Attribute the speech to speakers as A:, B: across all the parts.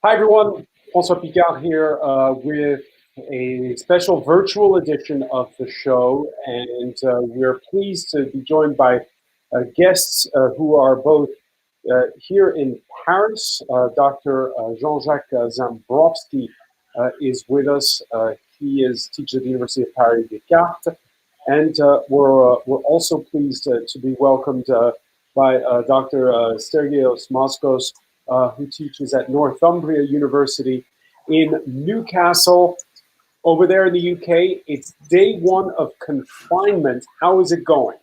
A: Hi everyone, François Picard here with a special virtual edition of the show, and we're pleased to be joined by guests who are both here in Paris. Dr. Jean-Jacques Zambrowski is with us. He is teacher at the University of Paris Descartes, and we're also pleased to be welcomed by Dr. Sterghios Moschos, who teaches at Northumbria University in Newcastle. Over there in the UK, it's day one of confinement. How is it going?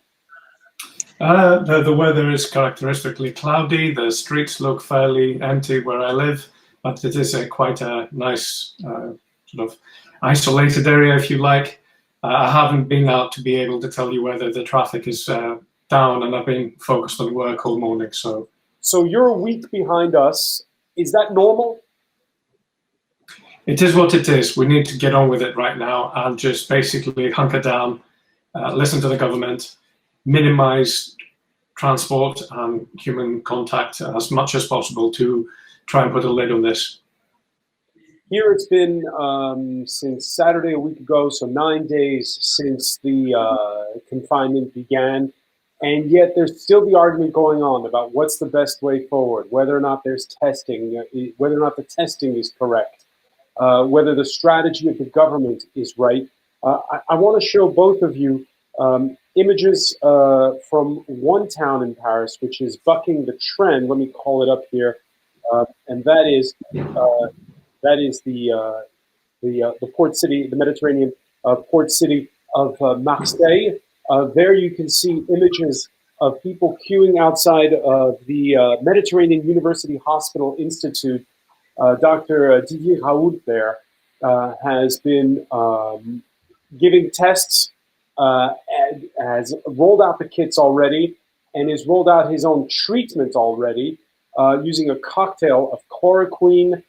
B: The weather is characteristically cloudy. The streets look fairly empty where I live, but it is quite a nice sort of isolated area, if you like. I haven't been out to be able to tell you whether the traffic is down, and I've been focused on work all morning.
A: So you're a week behind us. Is that normal?
B: It is what it is. We need to get on with it right now and just basically hunker down, listen to the government, minimize transport and human contact as much as possible to try and put a lid on this.
A: Here it's been since Saturday a week ago, so 9 days since the confinement began. And yet there's still the argument going on about what's the best way forward, whether or not there's testing, whether or not the testing is correct, whether the strategy of the government is right. I want to show both of you images from one town in Paris, which is bucking the trend. Let me call it up here. And that is the port city, the Mediterranean port city of Marseille. There you can see images of people queuing outside of the Mediterranean University Hospital Institute. Dr. Didier Raoult there has been giving tests, and has rolled out the kits already, and has rolled out his own treatment already using a cocktail of chloroquine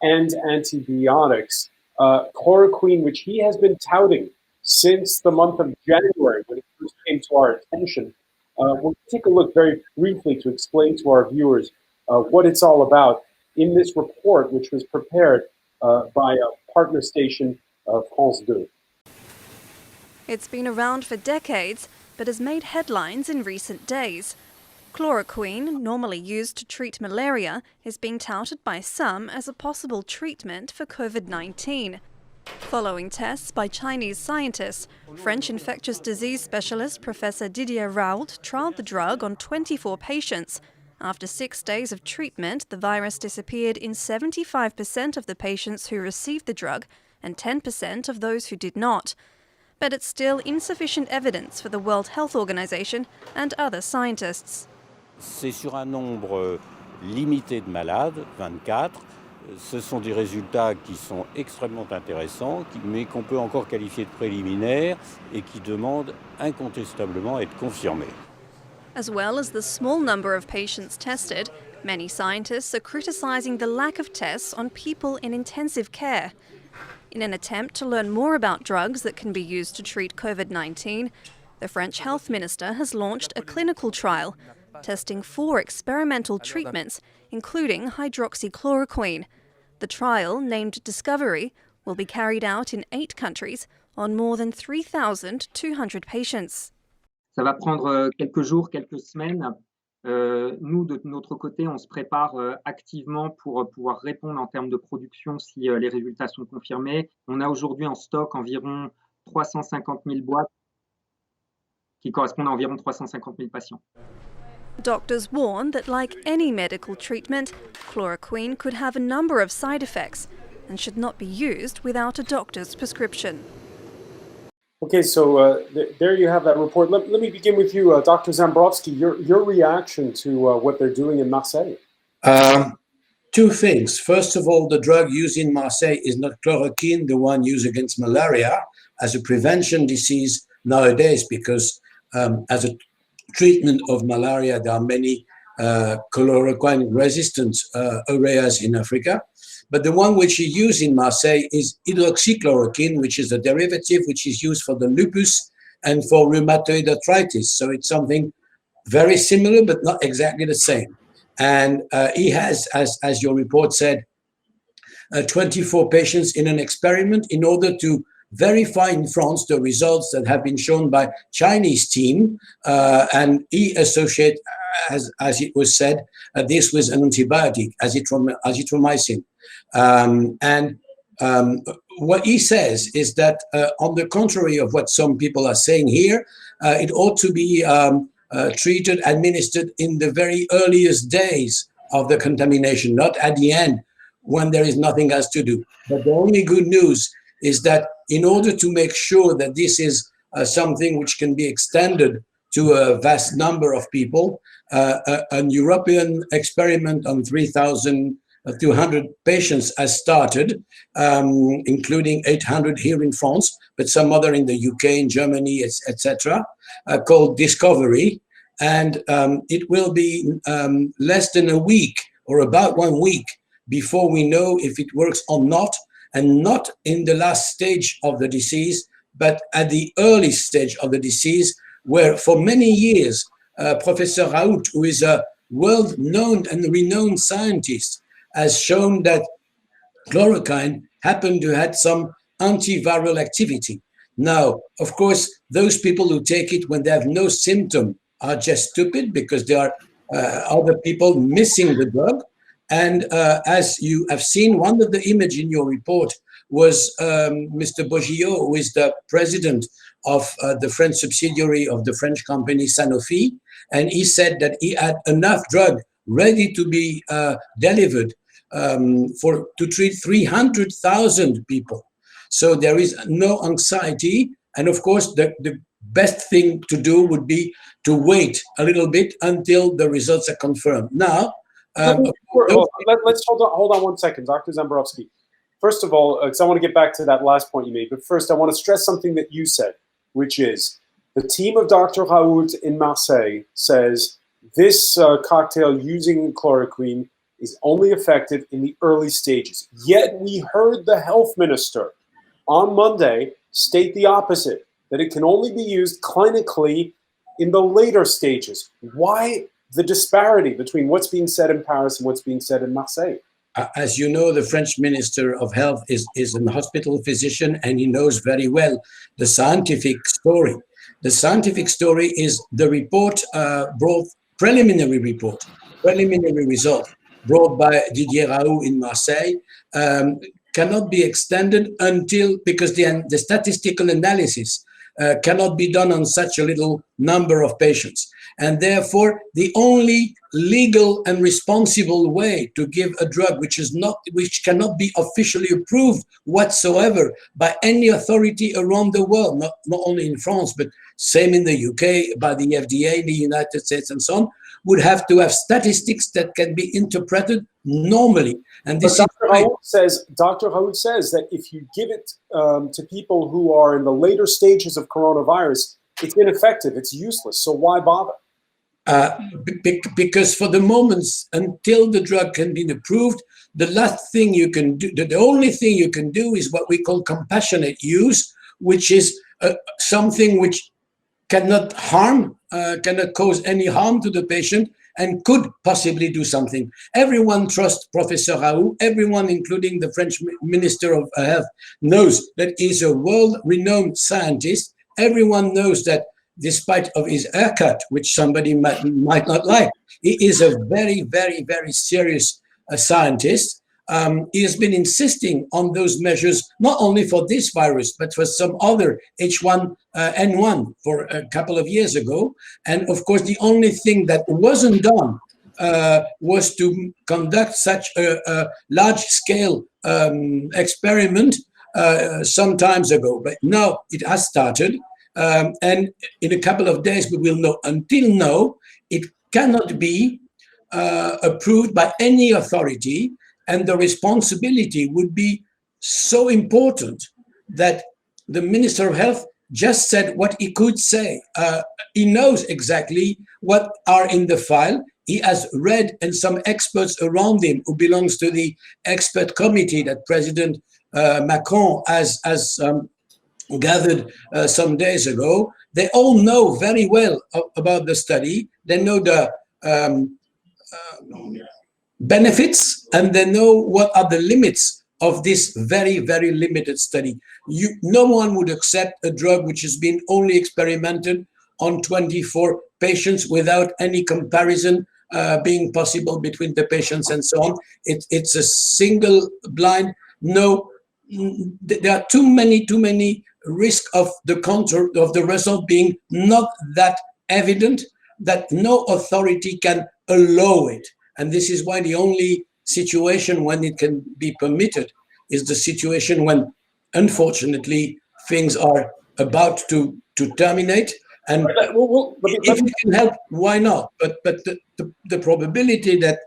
A: and antibiotics. Chloroquine, which he has been touting since the month of January when it first came to our attention. We'll take a look very briefly to explain to our viewers what it's all about in this report, which was prepared by a partner station, France 2.
C: It's been around for decades, but has made headlines in recent days. Chloroquine, normally used to treat malaria, is being touted by some as a possible treatment for COVID-19. Following tests by Chinese scientists, French infectious disease specialist Professor Didier Raoult trialed the drug on 24 patients. After 6 days of treatment, the virus disappeared in 75% of the patients who received the drug and 10% of those who did not. But it's still insufficient evidence for the World Health Organization and other scientists.
D: C'est sur un nombre limité de malades, 24. Ce sont des résultats qui sont extrêmement intéressants, mais qu'on peut encore qualifier de préliminaires et qui demandent incontestablement à être confirmés.
C: As well as the small number of patients tested, many scientists are criticizing the lack of tests on people in intensive care. In an attempt to learn more about drugs that can be used to treat COVID-19, the French health minister has launched a clinical trial, testing 4 experimental treatments, including hydroxychloroquine. The trial, named Discovery, will be carried out in 8 countries on more than 3,200 patients.
E: Ça va prendre quelques jours, quelques semaines. Nous, de notre côté, on se prépare activement pour pouvoir répondre en termes de production si les résultats sont confirmés. On a aujourd'hui en stock environ 350 000 boîtes qui correspondent à environ 350 000 patients.
C: Doctors warn that, like any medical treatment, chloroquine could have a number of side effects and should not be used without a doctor's prescription.
A: Okay, so there you have that report. Let me begin with you, Dr. Zambrowski. Your reaction to what they're doing in Marseille.
F: 2 things. First of all, the drug used in Marseille is not chloroquine, the one used against malaria, as a prevention disease nowadays, because as a treatment of malaria, there are many chloroquine-resistant areas in Africa. But the one which is used in Marseille is hydroxychloroquine, which is a derivative which is used for the lupus and for rheumatoid arthritis. So it's something very similar, but not exactly the same. And he has, as your report said, 24 patients in an experiment in order to verify in France the results that have been shown by Chinese team, and he associate, as it was said, this was an antibiotic, azithromycin. What he says is that, on the contrary of what some people are saying here, it ought to be treated, administered in the very earliest days of the contamination, not at the end when there is nothing else to do. But the only good news is that in order to make sure that this is something which can be extended to a vast number of people, an European experiment on 3,200 patients has started, including 800 here in France, but some other in the UK, in Germany, etc., called Discovery. And it will be less than a week, or about 1 week, before we know if it works or not, and not in the last stage of the disease, but at the early stage of the disease, where for many years, Professor Raoult, who is a world-known and renowned scientist, has shown that chloroquine happened to have some antiviral activity. Now, of course, those people who take it when they have no symptom are just stupid, because there are other people missing the drug. And as you have seen, one of the images in your report was Mr. Boggio, who is the president of the French subsidiary of the French company Sanofi. And he said that he had enough drug ready to be delivered to treat 300,000 people. So there is no anxiety. And of course, the best thing to do would be to wait a little bit until the results are confirmed. Now,
A: let's hold on 1 second, Dr. Zambrowski. First of all, because I want to get back to that last point you made, but first I want to stress something that you said, which is the team of Dr. Raoult in Marseille says this cocktail using chloroquine is only effective in the early stages. Yet we heard the health minister on Monday state the opposite, that it can only be used clinically in the later stages. Why the disparity between what's being said in Paris and what's being said in Marseille?
F: As you know, the French Minister of Health is a hospital physician, and he knows very well the scientific story. The scientific story is the report preliminary result brought by Didier Raoult in Marseille, cannot be extended because the statistical analysis cannot be done on such a little number of patients. And therefore, the only legal and responsible way to give a drug which cannot be officially approved whatsoever by any authority around the world, not only in France, but same in the UK, by the FDA in the United States and so on, would have to have statistics that can be interpreted normally. And this
A: Dr. Raoult says that if you give it to people who are in the later stages of coronavirus, it's ineffective, it's useless. So why bother?
F: Because for the moment, until the drug can be approved, the last thing you can do, the only thing you can do is what we call compassionate use, which is something which cannot cause any harm to the patient and could possibly do something. Everyone trusts Professor Raoult. Everyone, including the French Minister of Health, knows that he's a world-renowned scientist. Everyone knows that despite of his haircut, which somebody might not like, he is a very, very, very serious scientist. He has been insisting on those measures, not only for this virus, but for some other H1N1 for a couple of years ago. And of course, the only thing that wasn't done was to conduct such a large-scale experiment some times ago. But now it has started. And in a couple of days, we will know. Until now, it cannot be approved by any authority. And the responsibility would be so important that the Minister of Health just said what he could say. He knows exactly what are in the file. He has read, and some experts around him who belongs to the expert committee that President Macron has gathered some days ago. They all know very well about the study. They know the benefits, and they know what are the limits of this very, very limited study. No one would accept a drug which has been only experimented on 24 patients without any comparison being possible between the patients and so on. It's a single blind. No, there are too many risk of the result being not that evident that no authority can allow it. And this is why the only situation when it can be permitted is the situation when, unfortunately, things are about to terminate. And if it can help, why not? But the probability that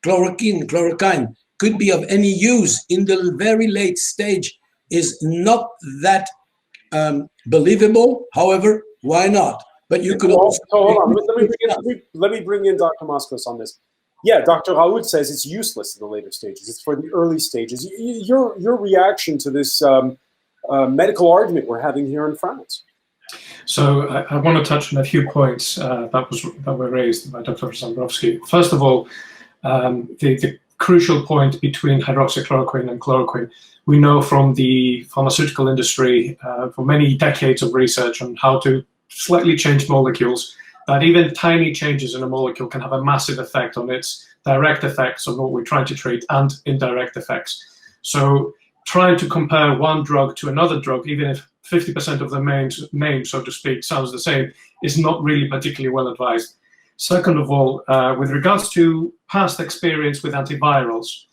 F: chloroquine could be of any use in the very late stage is not that believable. However, why not? But you could also.
A: So hold on. Let me bring in Dr. Moschos on this. Yeah, Dr. Raoult says it's useless in the later stages. It's for the early stages. Your reaction to this medical argument we're having here in France?
B: So I want to touch on a few points that were raised by Dr. Zambrowski. First of all, the crucial point between hydroxychloroquine and chloroquine. We know from the pharmaceutical industry for many decades of research on how to slightly change molecules, that even tiny changes in a molecule can have a massive effect on its direct effects on what we're trying to treat and indirect effects. So trying to compare one drug to another drug, even if 50% of the name, so to speak, sounds the same, is not really particularly well advised. Second of all, with regards to past experience with antivirals,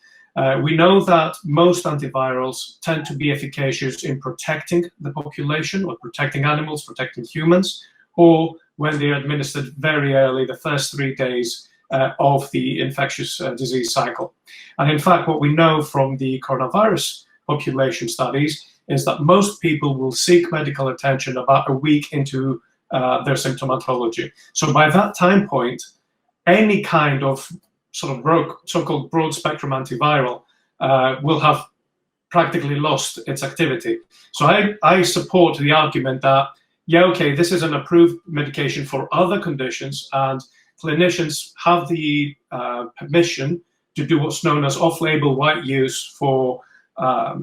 B: we know that most antivirals tend to be efficacious in protecting the population or protecting animals, protecting humans, or when they're administered very early, the first 3 days of the infectious disease cycle. And in fact, what we know from the coronavirus population studies is that most people will seek medical attention about a week into their symptomatology. So by that time point, any kind of sort of so-called broad spectrum antiviral will have practically lost its activity. So I support the argument that, yeah, okay, this is an approved medication for other conditions, and clinicians have the permission to do what's known as off-label white use for, for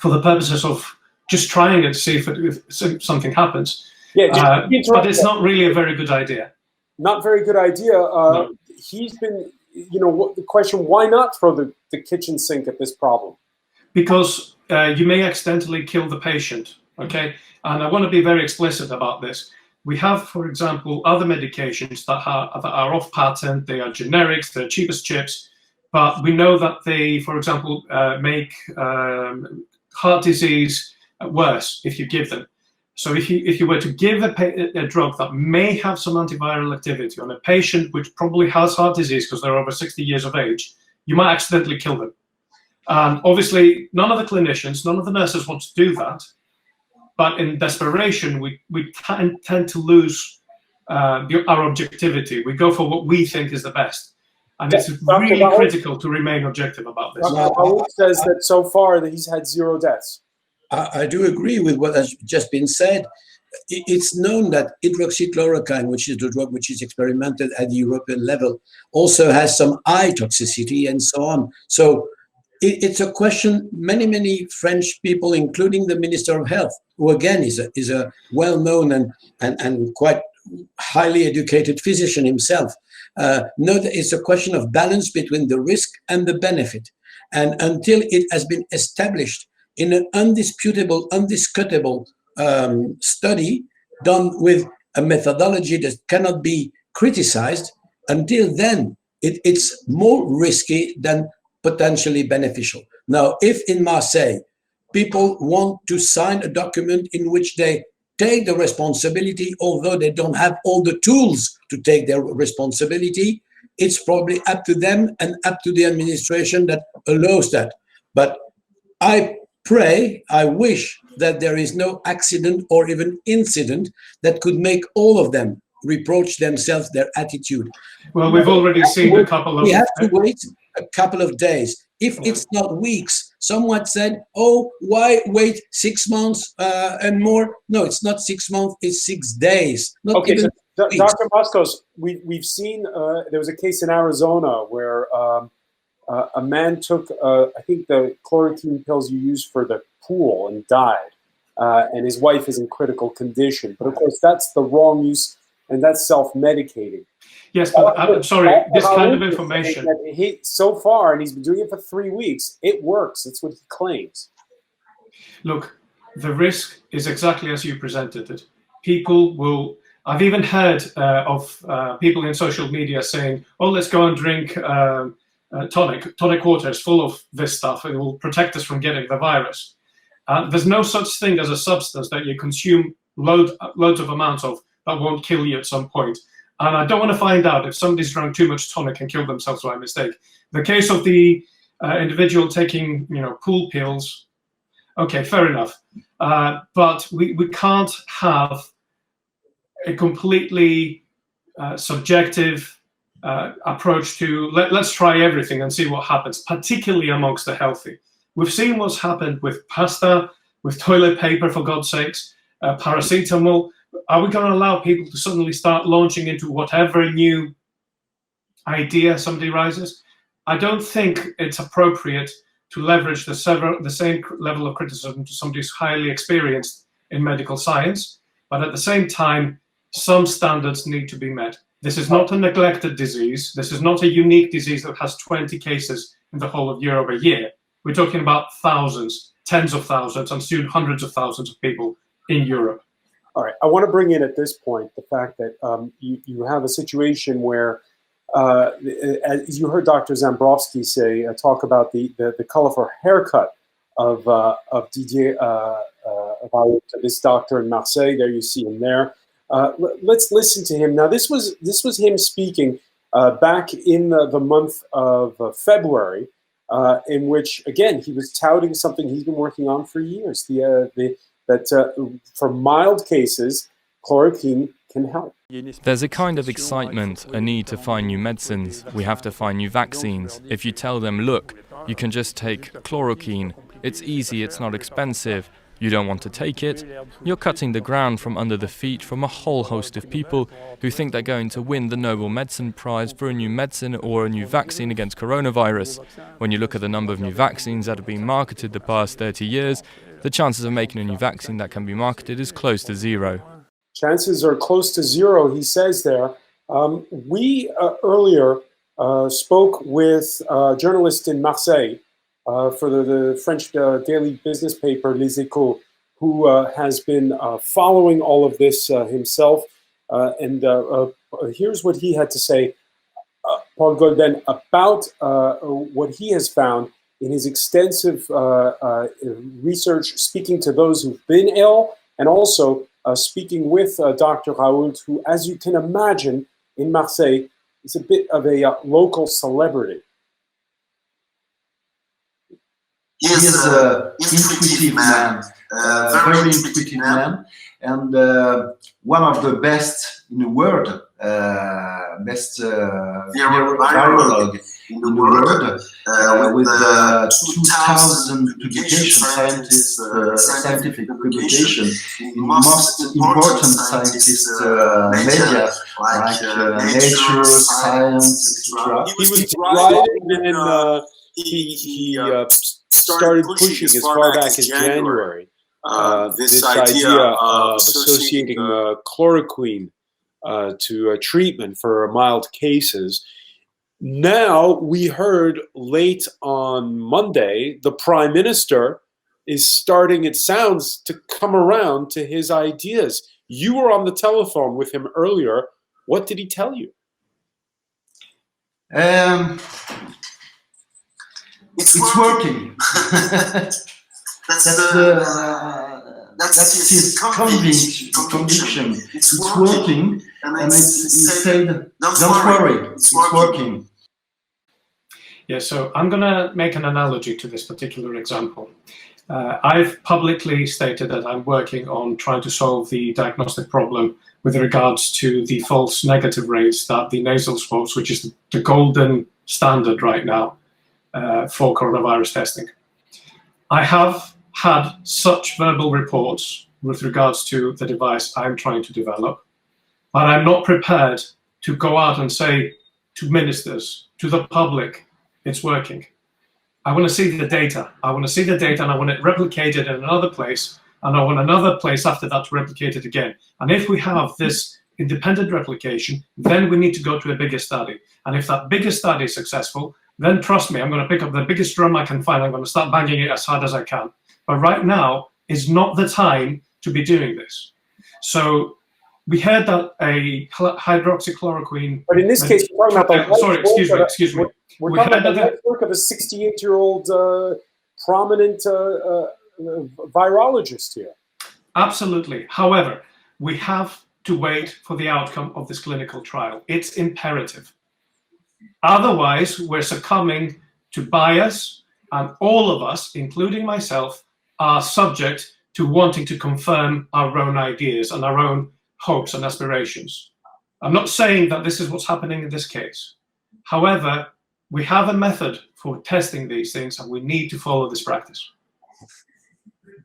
B: the purposes of just trying it to see if something happens.
A: Yeah,
B: but it's not really a very good idea.
A: Not very good idea.
B: No.
A: He's been, the question, why not throw the kitchen sink at this problem?
B: Because you may accidentally kill the patient, okay? And I want to be very explicit about this. We have, for example, other medications that are off patent, they are generics, they're cheap as chips, but we know that they, for example, make heart disease worse if you give them. So if you were to give a drug that may have some antiviral activity on a patient which probably has heart disease because they're over 60 years of age, you might accidentally kill them. Obviously, none of the clinicians, none of the nurses want to do that. But in desperation, we tend to lose our objectivity. We go for what we think is the best. And it's really critical to remain objective about this.
A: Dr. Raoult says that so far that he's had 0 deaths.
F: I do agree with what has just been said. It's known that hydroxychloroquine, which is the drug which is experimented at the European level, also has some eye toxicity and so on. So it's a question many French people, including the Minister of Health, who again is a well-known and quite highly educated physician himself, know that it's a question of balance between the risk and the benefit. And until it has been established in an undisputable, undiscutable study done with a methodology that cannot be criticized, until then, it's more risky than potentially beneficial. Now, if in Marseille, people want to sign a document in which they take the responsibility, although they don't have all the tools to take their responsibility, it's probably up to them and up to the administration that allows that. But I wish that there is no accident or even incident that could make all of them reproach themselves their attitude.
B: Well, we've already seen a couple of...
F: We have to wait a couple of days. If it's not weeks, someone said, oh, why wait 6 months and more? No, it's not 6 months, it's 6 days. Not
A: okay,
F: even
A: so Dr. Moschos, we've seen, there was a case in Arizona where a man took, I think, the chloroquine pills you use for the pool and died. And his wife is in critical condition. But of course, that's the wrong use, and that's self-medicating.
B: Yes, but I'm sorry, this kind of information.
A: So far, and he's been doing it for 3 weeks, it works. That's what he claims.
B: Look, the risk is exactly as you presented it. People will, I've even heard of people in social media saying, oh, let's go and drink tonic water is full of this stuff. It will protect us from getting the virus. There's no such thing as a substance that you consume loads of amounts of that won't kill you at some point. And I don't want to find out if somebody's drunk too much tonic and killed themselves by mistake. The case of the individual taking, pool pills, okay, fair enough. But we can't have a completely subjective approach to let's try everything and see what happens, particularly amongst the healthy. We've seen what's happened with pasta, with toilet paper, for God's sakes, paracetamol. Are we going to allow people to suddenly start launching into whatever new idea somebody rises? I don't think it's appropriate to leverage the same level of criticism to somebody who's highly experienced in medical science, but at the same time, some standards need to be met. This is not a neglected disease. This is not a unique disease that has 20 cases in the whole of Europe a year. We're talking about thousands, tens of thousands, and soon hundreds of thousands of people in Europe.
A: All right, I want to bring in at this point the fact that you have a situation where, as you heard Dr. Zambrowski say, talk about the colorful haircut of Didier Raoult, this doctor in Marseille. There you see him there. Let's listen to him. Now, this was him speaking back in the month of February, in which, again, he was touting something he's been working on for years, that for mild cases, chloroquine can help.
G: There's a kind of excitement, a need to find new medicines. We have to find new vaccines. If you tell them, look, you can just take chloroquine, it's easy, it's not expensive, you don't want to take it, you're cutting the ground from under the feet from a whole host of people who think they're going to win the Nobel Medicine Prize for a new medicine or a new vaccine against coronavirus. When you look at the number of new vaccines that have been marketed the past 30 years, the chances of making a new vaccine that can be marketed is close to zero.
A: Chances are close to zero, he says there. We earlier spoke with a journalist in Marseille for the French daily business paper Les Echos, who has been following all of this himself. And here's what he had to say, Paul Golden, about what he has found in his extensive research, speaking to those who've been ill, and also speaking with Dr. Raoult, who, as you can imagine, in Marseille, is a bit of a local celebrity.
H: He is an intuitive man, very intuitive man, and one of the best in the world, best virolog in the world, with 2,000 publications, scientific publications in the most important scientist media like Nature, Science, etc.
A: He was driving and he started pushing as far back as January this idea of associating chloroquine to treatment for mild cases. Now, we heard late on Monday, the Prime Minister is starting, it sounds, to come around to his ideas. You were on the telephone with him earlier. What did he tell you?
H: It's working. That's his conviction. It's working, and he said, "Don't worry, it's working."
B: Yeah, so I'm going to make an analogy to this particular example. I've publicly stated that I'm working on trying to solve the diagnostic problem with regards to the false negative rates that the nasal swabs, which is the golden standard right now, for coronavirus testing. I have had such verbal reports with regards to the device I'm trying to develop, but I'm not prepared to go out and say to ministers, to the public, it's working. I want to see the data. I want to see the data, and I want it replicated in another place, and I want another place after that to replicate it again. And if we have this independent replication, then we need to go to a bigger study. And if that bigger study is successful, then trust me, I'm going to pick up the biggest drum I can find. I'm going to start banging it as hard as I can. But right now is not the time to be doing this. So we heard that a hydroxychloroquine.
A: But in this case, we're talking about the
B: sorry, excuse me.
A: We're talking about the work of a 68-year-old prominent virologist here.
B: Absolutely. However, we have to wait for the outcome of this clinical trial. It's imperative. Otherwise, we're succumbing to bias, and all of us, including myself, are subject to wanting to confirm our own ideas and our own hopes and aspirations. I'm not saying that this is what's happening in this case. However, we have a method for testing these things, and we need to follow this practice.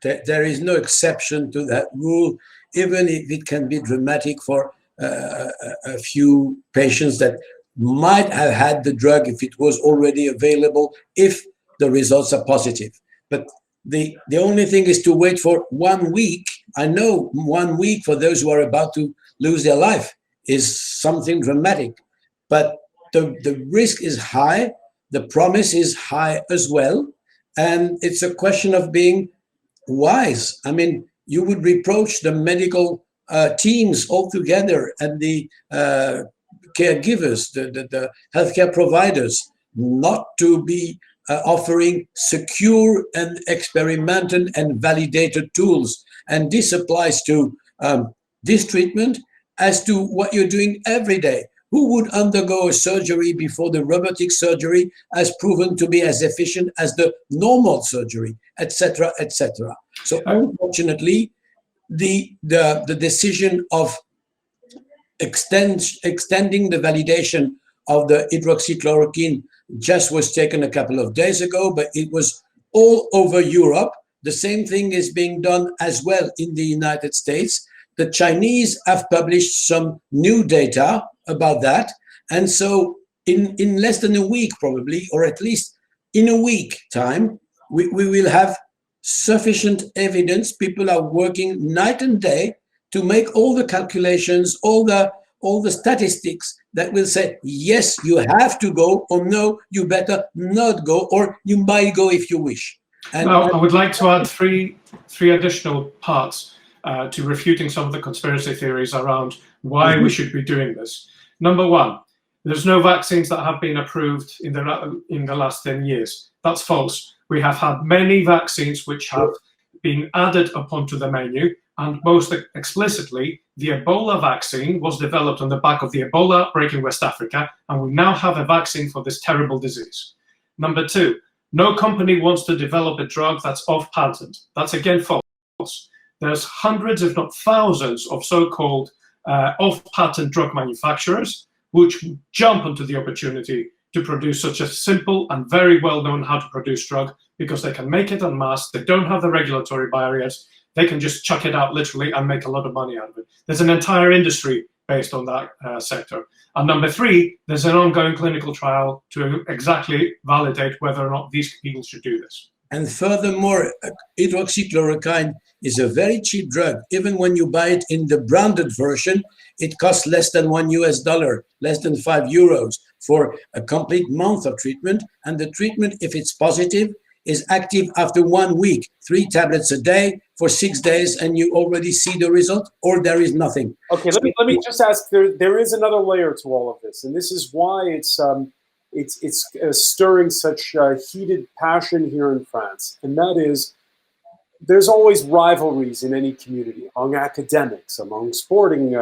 F: There is no exception to that rule, even if it can be dramatic for a few patients that might have had the drug if it was already available, if the results are positive. But the only thing is to wait for 1 week. I know 1 week for those who are about to lose their life is something dramatic, but the risk is high, the promise is high as well, and it's a question of being wise. I mean, you would reproach the medical teams altogether and the caregivers, the healthcare providers, not to be offering secure and experimental and validated tools. And this applies to this treatment as to what you're doing every day. Who would undergo a surgery before the robotic surgery has proven to be as efficient as the normal surgery, etc., etc. So unfortunately, the decision of extending the validation of the hydroxychloroquine just was taken a couple of days ago, but it was all over Europe. The same thing is being done as well in the United States. The Chinese have published some new data about that. And so in less than a week, probably, or at least in a week time, we will have sufficient evidence. People are working night and day to make all the calculations, all the statistics that will say, yes, you have to go, or no, you better not go, or you might go if you wish. And
B: now, I would like to add three additional parts to refuting some of the conspiracy theories around why we should be doing this. Number one, there's no vaccines that have been approved in the last 10 years. That's false. We have had many vaccines which have been added upon to the menu, and most explicitly, the Ebola vaccine was developed on the back of the Ebola outbreak in West Africa, and we now have a vaccine for this terrible disease. Number two, no company wants to develop a drug that's off patent. That's again false. There's hundreds, if not thousands, of so-called off-patent drug manufacturers which jump onto the opportunity to produce such a simple and very well-known how to produce drug, because they can make it en masse, they don't have the regulatory barriers, they can just chuck it out literally and make a lot of money out of it. There's an entire industry based on that sector. And number three, there's an ongoing clinical trial to exactly validate whether or not these people should do this.
F: And furthermore, hydroxychloroquine is a very cheap drug. Even when you buy it in the branded version, it costs less than $1, less than €5 for a complete month of treatment. And the treatment, if it's positive, is active after 1 week, 3 tablets a day for 6 days, and you already see the result, or there is nothing.
A: Okay, let me just ask, there is another layer to all of this, and this is why it's stirring such heated passion here in France, and that is, there's always rivalries in any community, among academics, among sporting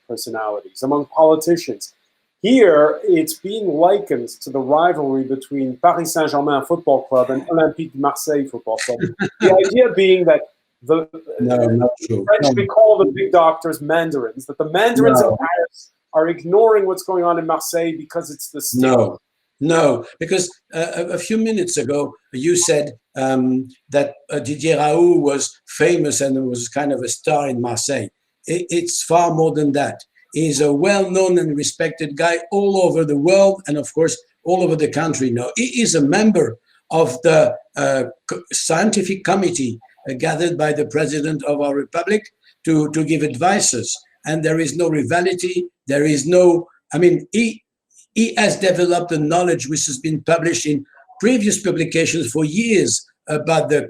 A: personalities, among politicians. Here, it's being likened to the rivalry between Paris Saint-Germain Football Club and Olympique de Marseille Football Club. The idea being that the French, we call the big doctors mandarins, that the mandarins in Paris are ignoring what's going on in Marseille because it's the state.
F: No, because a few minutes ago, you said that Didier Raoult was famous and was kind of a star in Marseille. It's far more than that. He's a well-known and respected guy all over the world, and of course, all over the country. No, he is a member of the scientific committee gathered by the President of our Republic to give advices. And there is no rivalry. There is no, I mean, he has developed a knowledge which has been published in previous publications for years about the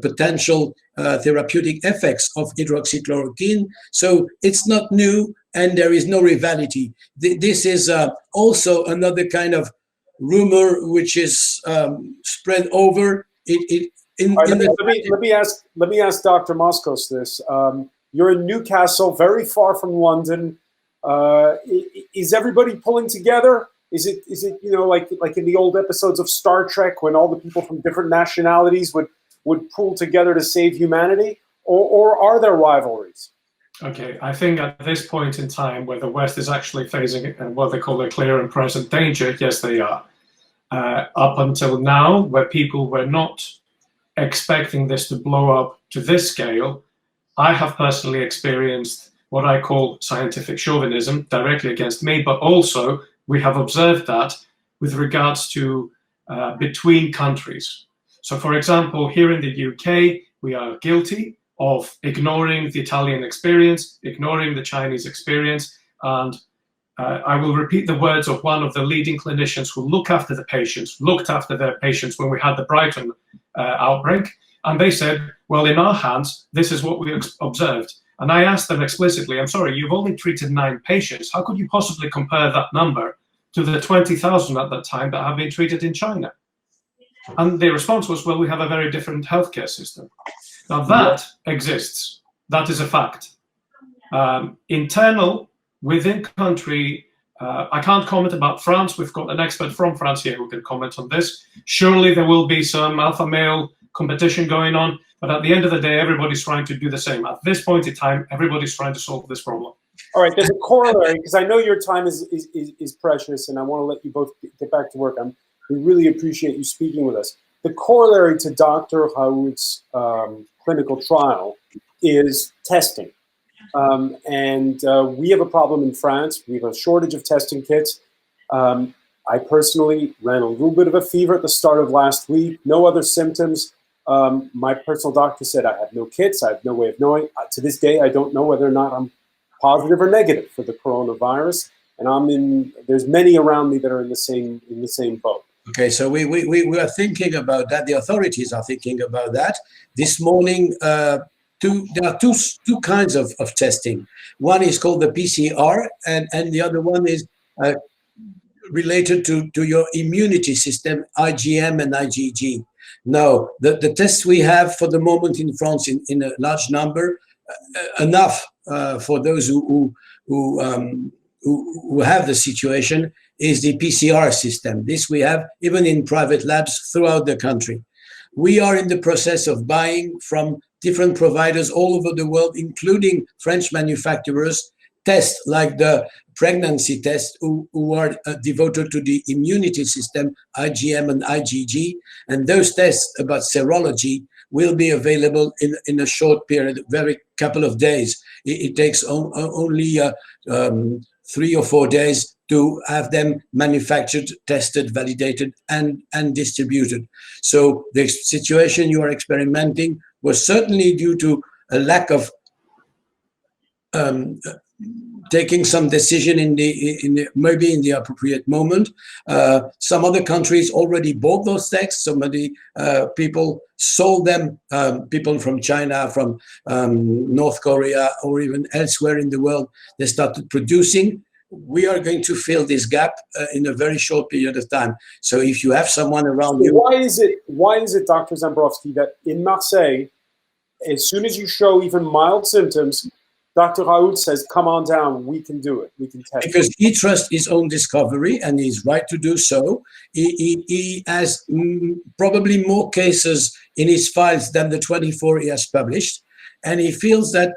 F: potential therapeutic effects of hydroxychloroquine. So it's not new, and there is no rivalry. This is also another kind of rumor which is spread over.
A: Let me ask Dr. Moschos this. You're in Newcastle, very far from London. Is everybody pulling together? Is it like in the old episodes of Star Trek when all the people from different nationalities would pull together to save humanity, or are there rivalries?
B: Okay, I think at this point in time where the West is actually facing what they call a clear and present danger, yes, they are. Up until now, where people were not expecting this to blow up to this scale, I have personally experienced what I call scientific chauvinism directly against me, but also we have observed that with regards to between countries. So for example, here in the UK, we are guilty of ignoring the Italian experience, ignoring the Chinese experience, and I will repeat the words of one of the leading clinicians who looked after their patients when we had the Brighton outbreak, and they said, well, in our hands, this is what we observed. And I asked them explicitly, I'm sorry, you've only treated 9 patients. How could you possibly compare that number to the 20,000 at that time that have been treated in China? And the response was, well, we have a very different healthcare system. Now that exists. That is a fact. Internal, within country, I can't comment about France. We've got an expert from France here who can comment on this. Surely there will be some alpha male competition going on, but at the end of the day, everybody's trying to do the same. At this point in time, everybody's trying to solve this problem.
A: All right, there's a corollary, because I know your time is precious, and I want to let you both get back to work. We really appreciate you speaking with us. The corollary to Dr. Raoult's clinical trial is testing. We have a problem in France. We have a shortage of testing kits. I personally ran a little bit of a fever at the start of last week, no other symptoms. My personal doctor said I have no kits. I have no way of knowing. To this day, I don't know whether or not I'm positive or negative for the coronavirus. And there's many around me that are in the same boat.
F: Okay, so we are thinking about that. The authorities are thinking about that. This morning, there are two kinds of testing. One is called the PCR, and the other one is related to your immunity system, IgM and IgG. Now, the tests we have for the moment in France in a large number, enough for those who have the situation, is the PCR system. This we have even in private labs throughout the country. We are in the process of buying from different providers all over the world, including French manufacturers, tests like the pregnancy test who are devoted to the immunity system, IgM and IgG. And those tests about serology will be available in a short period, very couple of days. It takes only 3 or 4 days to have them manufactured, tested, validated, and distributed. So the situation you are experimenting was certainly due to a lack of taking some decision maybe in the appropriate moment. Some other countries already bought those tests. Some of the people sold them, people from China, from North Korea, or even elsewhere in the world, they started producing. We are going to fill this gap in a very short period of time. So if you have someone around you...
A: Why is it, Dr. Zambrowski, that in Marseille, as soon as you show even mild symptoms, Dr. Raoult says, come on down, we can do it, we can test
F: because
A: it.
F: He trusts his own discovery, and he's right to do so. He has probably more cases in his files than the 24 he has published, and he feels that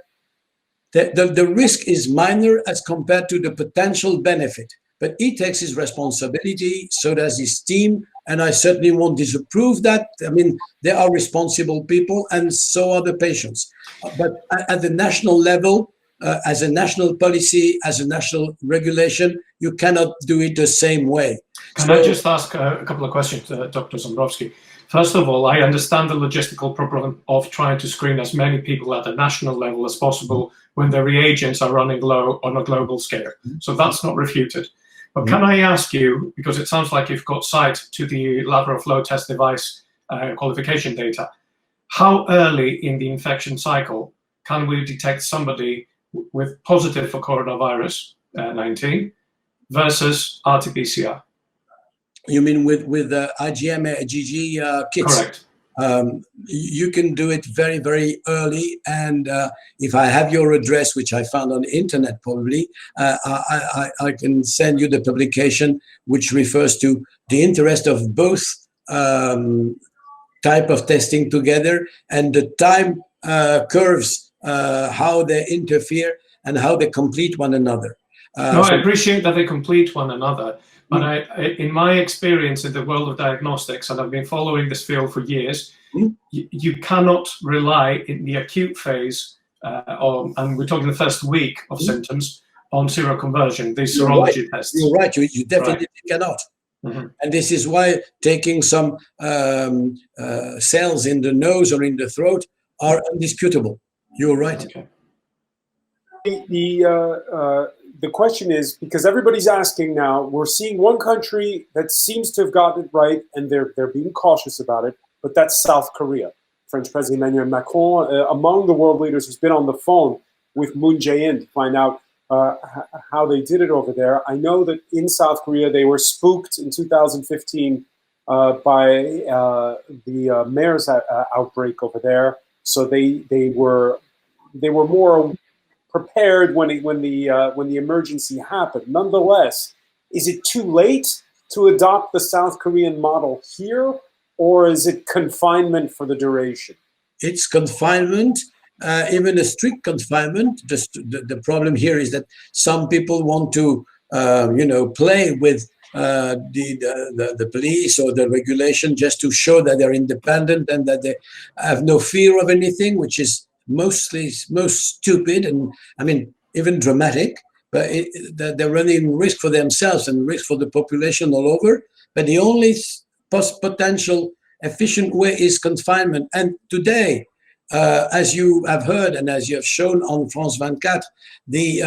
F: the risk is minor as compared to the potential benefit. But he takes his responsibility, so does his team, and I certainly won't disapprove that. I mean, they are responsible people, and so are the patients. But at the national level, as a national policy, as a national regulation, you cannot do it the same way.
B: Can I just ask a couple of questions, Dr. Zambrowski? First of all, I understand the logistical problem of trying to screen as many people at the national level as possible when the reagents are running low on a global scale. So that's not refuted. But can I ask you, because it sounds like you've got sight to the lateral flow test device qualification data, how early in the infection cycle can we detect somebody with positive for coronavirus 19 versus RT-PCR?
F: You mean with IgM, IgG kits?
B: Correct.
F: You can do it very, very early. And if I have your address, which I found on the internet probably, I can send you the publication which refers to the interest of both type of testing together and the time curves, how they interfere and how they complete one another.
B: No, I appreciate that they complete one another. But in my experience in the world of diagnostics, and I've been following this field for years, you cannot rely in the acute phase, and we're talking the first week of symptoms, on seroconversion, these serology tests.
F: You're right, you definitely cannot. And this is why taking some cells in the nose or in the throat are undisputable. You're right.
B: Okay.
A: The question is, because everybody's asking now, we're seeing one country that seems to have gotten it right, and they're being cautious about it, but that's South Korea. French President Emmanuel Macron, among the world leaders, has been on the phone with Moon Jae-in to find out how they did it over there. I know that in South Korea, they were spooked in 2015 by the MERS outbreak over there. So they were more prepared when the emergency happened. Nonetheless, is it too late to adopt the South Korean model here, or is it confinement for the duration?
F: It's confinement, even a strict confinement. The problem here is that some people want to, play with the police or the regulation just to show that they're independent and that they have no fear of anything, which is most stupid and even dramatic, but they're running risk for themselves and risk for the population all over. But the only potential efficient way is confinement. And today, as you have heard and as you have shown on France 24, the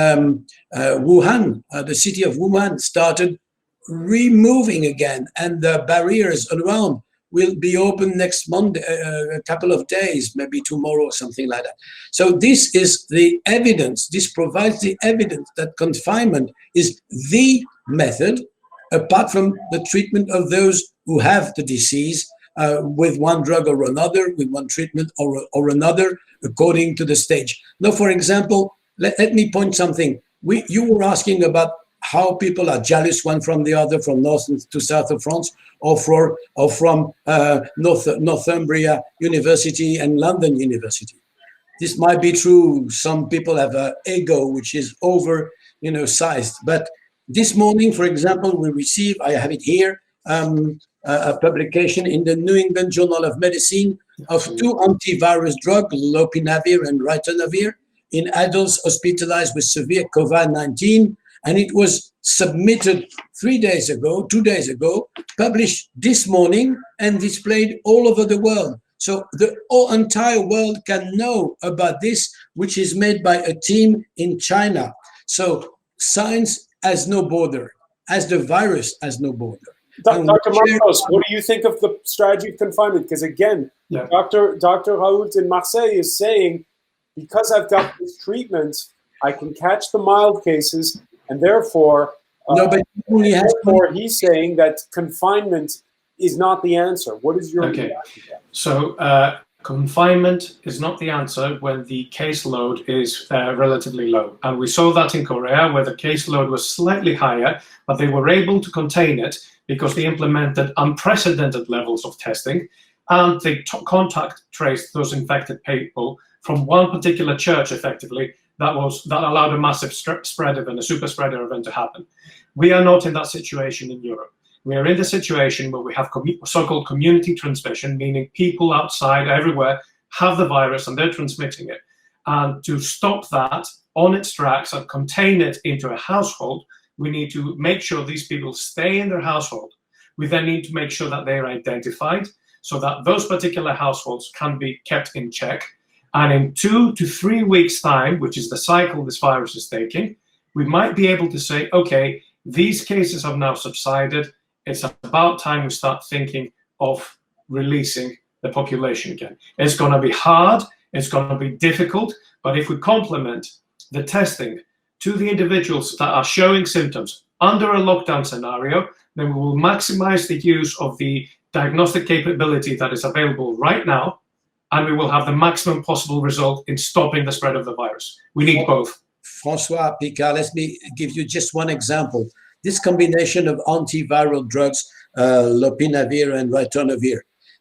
F: Wuhan, the city of Wuhan started removing again, and the barriers around will be open next Monday, a couple of days, maybe tomorrow or something like that. So this is the evidence, this provides the evidence that confinement is the method, apart from the treatment of those who have the disease with one drug or another, with one treatment or another, according to the stage. Now, for example, let me point something. You were asking about how people are jealous one from the other, from north to south of France, or from Northumbria University and London University. This might be true. Some people have an ego which is over, sized. But this morning, for example, we received, I have it here, a publication in the New England Journal of Medicine of 2 antivirus drugs, lopinavir and ritonavir, in adults hospitalized with severe COVID-19. And it was submitted 2 days ago, published this morning, and displayed all over the world. So the whole entire world can know about this, which is made by a team in China. So science has no border, as the virus has no border.
A: Dr. Moschos, what do you think of the strategy of confinement? Because again, Dr. Raoult in Marseille is saying, because I've got this treatment, I can catch the mild cases, and therefore, he's saying that confinement is not the answer. What is your reaction to that?
B: So confinement is not the answer when the caseload is relatively low. And we saw that in Korea, where the caseload was slightly higher, but they were able to contain it because they implemented unprecedented levels of testing, and they contact traced those infected people from one particular church, effectively, that allowed a massive spread event, a super spreader event to happen. We are not in that situation in Europe. We are in the situation where we have so-called community transmission, meaning people outside everywhere have the virus and they're transmitting it. And to stop that on its tracks and contain it into a household, we need to make sure these people stay in their household we then need to make sure that they're identified so that those particular households can be kept in check. And in 2 to 3 weeks' time, which is the cycle this virus is taking, we might be able to say, okay, these cases have now subsided. It's about time we start thinking of releasing the population again. It's going to be hard, it's going to be difficult, but if we complement the testing to the individuals that are showing symptoms under a lockdown scenario, then we will maximize the use of the diagnostic capability that is available right now, and we will have the maximum possible result in stopping the spread of the virus. We need both.
F: François Picard, let me give you just one example. This combination of antiviral drugs, lopinavir and ritonavir,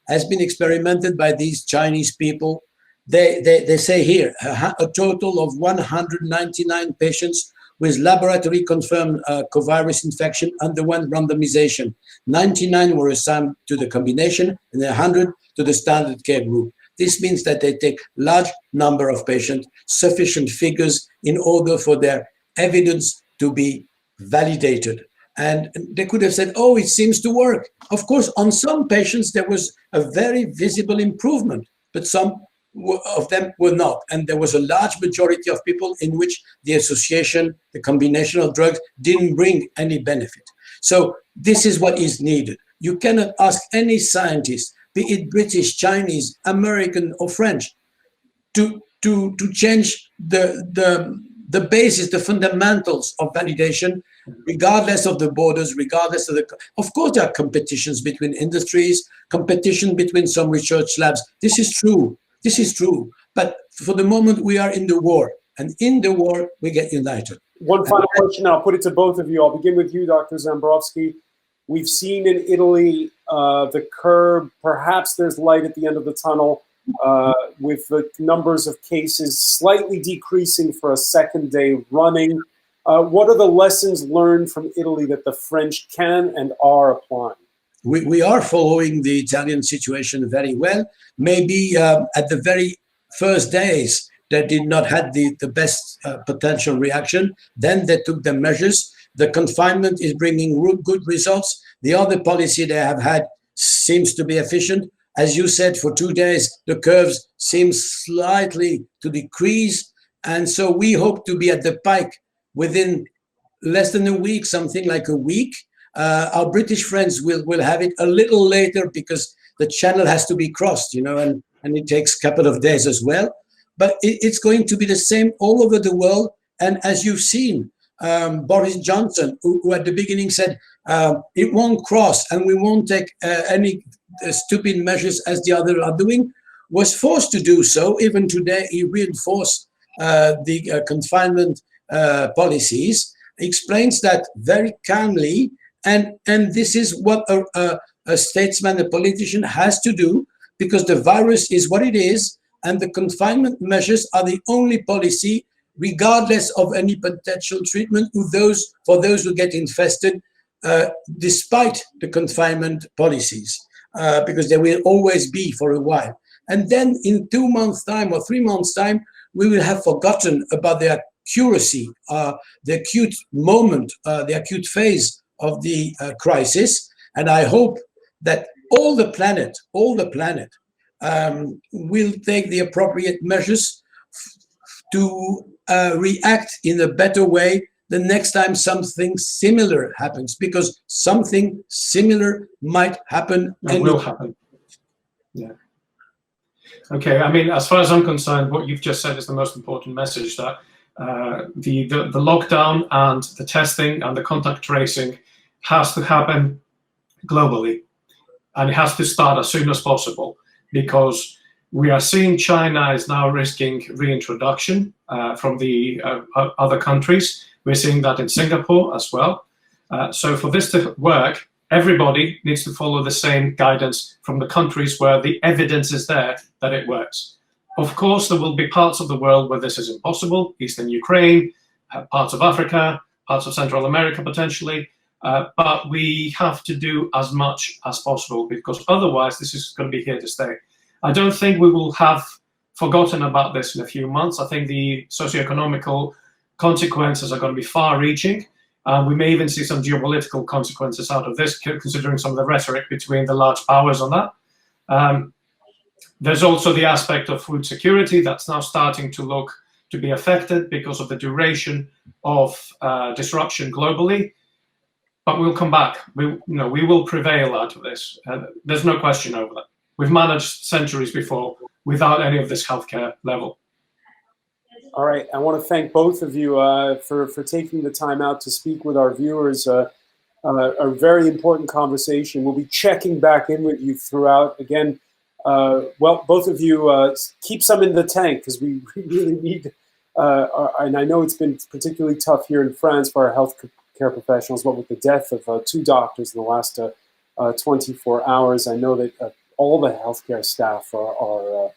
F: has been experimented by these Chinese people. They say here, a total of 199 patients with laboratory confirmed covirus infection underwent randomization. 99 were assigned to the combination and 100 to the standard care group. This means that they take large number of patients, sufficient figures in order for their evidence to be validated. And they could have said, oh, it seems to work. Of course, on some patients, there was a very visible improvement, but some of them were not. And there was a large majority of people in which the association, the combination of drugs didn't bring any benefit. So this is what is needed. You cannot ask any scientist, be it British, Chinese, American, or French, to change the basis, the fundamentals of validation, regardless of the borders, regardless of the... Of course, there are competitions between industries, competition between some research labs. This is true. This is true. But for the moment, we are in the war. And in the war, we get united.
A: One final question. I'll put it to both of you. I'll begin with you, Dr. Zambrowski. We've seen in Italy the curve. Perhaps there's light at the end of the tunnel with the numbers of cases slightly decreasing for a second day running. What are the lessons learned from Italy that the French can and are applying?
F: We are following the Italian situation very well. Maybe at the very first days, they did not have the best potential reaction. Then they took the measures. The confinement is bringing good results. The other policy they have had seems to be efficient. As you said, for 2 days, the curves seem slightly to decrease. And so we hope to be at the pike within less than a week, something like a week. Our British friends will have it a little later because the channel has to be crossed, you know, and it takes a couple of days as well. But it's going to be the same all over the world. And as you've seen, Boris Johnson, who at the beginning said, it won't cross and we won't take any stupid measures as the others are doing, was forced to do so. Even today, he reinforced the confinement policies, explains that very calmly. And this is what a statesman, a politician has to do, because the virus is what it is, and the confinement measures are the only policy, regardless of any potential treatment for those who get infested, despite the confinement policies, because they will always be for a while. And then in 2 months' time or 3 months' time, we will have forgotten about the accuracy, the acute moment, the acute phase of the crisis. And I hope that all the planet will take the appropriate measures to react in a better way the next time something similar happens, because something similar might happen.
B: It will happen. Yeah. Okay. I mean, as far as I'm concerned, what you've just said is the most important message, that the lockdown and the testing and the contact tracing has to happen globally, and it has to start as soon as possible, because we are seeing China is now risking reintroduction from the other countries. We're seeing that in Singapore as well. So for this to work, everybody needs to follow the same guidance from the countries where the evidence is there that it works. Of course, there will be parts of the world where this is impossible, Eastern Ukraine, parts of Africa, parts of Central America potentially, but we have to do as much as possible, because otherwise this is going to be here to stay. I don't think we will have forgotten about this in a few months. I think the socioeconomical consequences are going to be far-reaching. We may even see some geopolitical consequences out of this, considering some of the rhetoric between the large powers on that. There's also the aspect of food security that's now starting to look to be affected because of the duration of disruption globally. But we'll come back. We will prevail out of this. There's no question over that. We've managed centuries before without any of this healthcare level.
A: All right. I want to thank both of you for taking the time out to speak with our viewers. A very important conversation. We'll be checking back in with you throughout. Again, well, both of you keep some in the tank because we really need, and I know it's been particularly tough here in France for our healthcare professionals, but with the death of 2 doctors in the last 24 hours, I know that all the healthcare staff are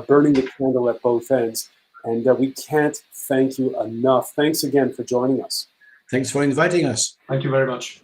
A: burning the candle at both ends. And we can't thank you enough. Thanks again for joining us.
F: Thanks for inviting us.
B: Thank you very much.